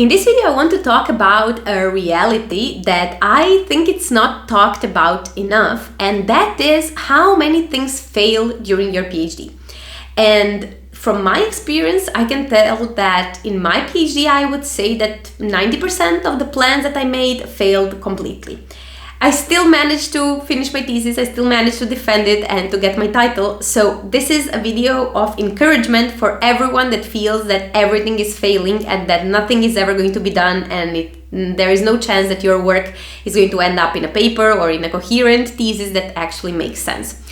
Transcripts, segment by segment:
In this video, I want to talk about a reality that I think it's not talked about enough, and that is how many things fail during your PhD. And from my experience, I can tell that in my PhD, I would say that 90% of the plans that I made failed completely. I still managed to finish my thesis, I still managed to defend it and to get my title. So this is a video of encouragement for everyone that feels that everything is failing and that nothing is ever going to be done, and there is no chance that your work is going to end up in a paper or in a coherent thesis that actually makes sense.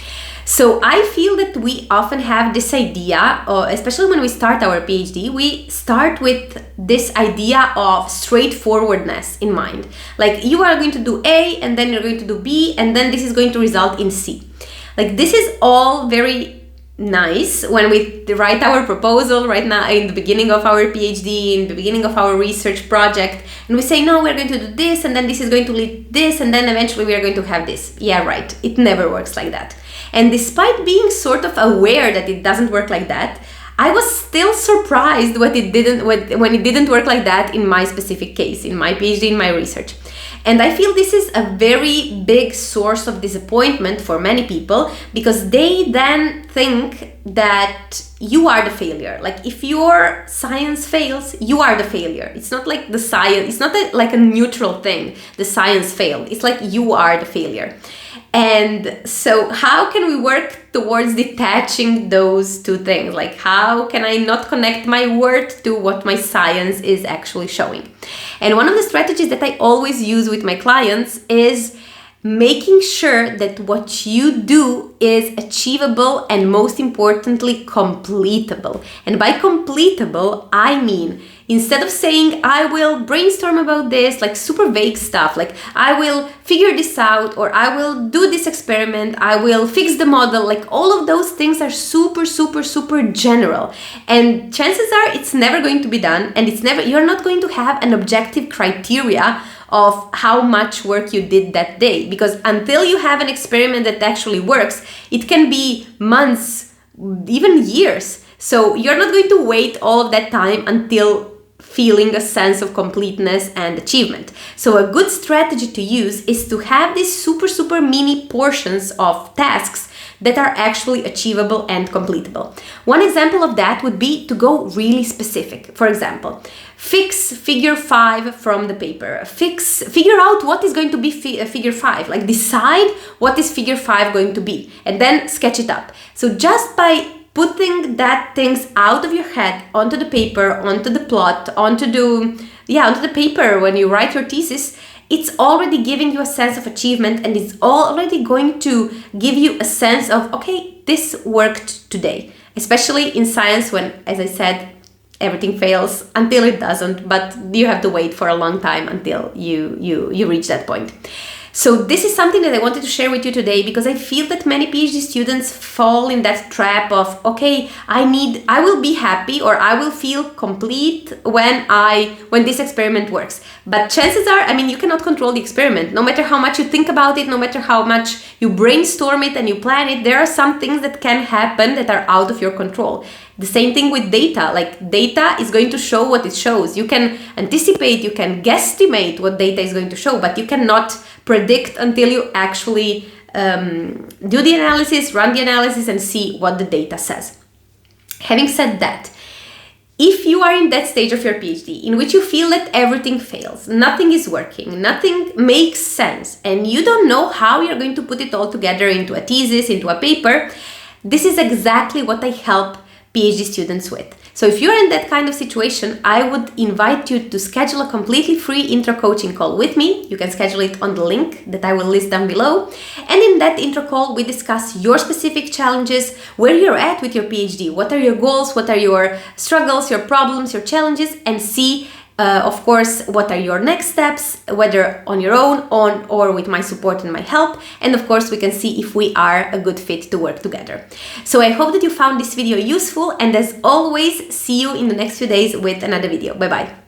So I feel that we often have this idea, especially when we start our PhD, we start with this idea of straightforwardness in mind. Like, you are going to do A, and then you're going to do B, and then this is going to result in C. Like, this is all very nice when we write our proposal right now in the beginning of our PhD, in the beginning of our research project, and we say, no, we're going to do this, and then this is going to lead this, and then eventually we are going to have this. Yeah, right. It never works like that. And despite being sort of aware that it doesn't work like that, I was still surprised when it didn't work like that in my specific case, in my PhD, in my research. And I feel this is a very big source of disappointment for many people, because they then think that you are the failure. Like, if your science fails, you are the failure. It's not like the science, it's not like a neutral thing. The science failed. It's like you are the failure. And so how can we work towards detaching those two things? Like, how can I not connect my word to what my science is actually showing? And one of the strategies that I always use with my clients is making sure that what you do is achievable and, most importantly, completable. And by completable, I mean, instead of saying, I will brainstorm about this, like super vague stuff, like I will figure this out, or I will do this experiment, I will fix the model, like all of those things are super, super, super general. And chances are it's never going to be done, and you're not going to have an objective criteria of how much work you did that day. Because until you have an experiment that actually works, it can be months, even years. So you're not going to wait all of that time until feeling a sense of completeness and achievement. So a good strategy to use is to have these super, super mini portions of tasks that are actually achievable and completable. One example of that would be to go really specific. For example, fix figure 5 from the paper. Figure out what is going to be figure 5. Like, decide what is figure 5 going to be, and then sketch it up. So just by putting that things out of your head onto the paper, onto the plot, onto the paper when you write your thesis, it's already giving you a sense of achievement, and it's already going to give you a sense of, okay, this worked today. Especially in science, when, as I said, everything fails until it doesn't, but you have to wait for a long time until you reach that point. So this is something that I wanted to share with you today, because I feel that many PhD students fall in that trap of, okay, I will be happy, or I will feel complete when this experiment works. But chances are, you cannot control the experiment. No matter how much you think about it, no matter how much you brainstorm it and you plan it, there are some things that can happen that are out of your control. The same thing with data. Like, data is going to show what it shows. You can anticipate, you can guesstimate what data is going to show, but you cannot predict until you actually do the analysis, run the analysis, and see what the data says. Having said that, if you are in that stage of your PhD in which you feel that everything fails, nothing is working, nothing makes sense, and you don't know how you're going to put it all together into a thesis, into a paper, this is exactly what I help PhD students with. So if you're in that kind of situation, I would invite you to schedule a completely free intro coaching call with me. You can schedule it on the link that I will list down below. And in that intro call, we discuss your specific challenges, where you're at with your PhD, what are your goals, what are your struggles, your problems, your challenges, and see of course, what are your next steps, whether on your own or with my support and my help. And of course, we can see if we are a good fit to work together. So I hope that you found this video useful, and as always, see you in the next few days with another video. Bye bye.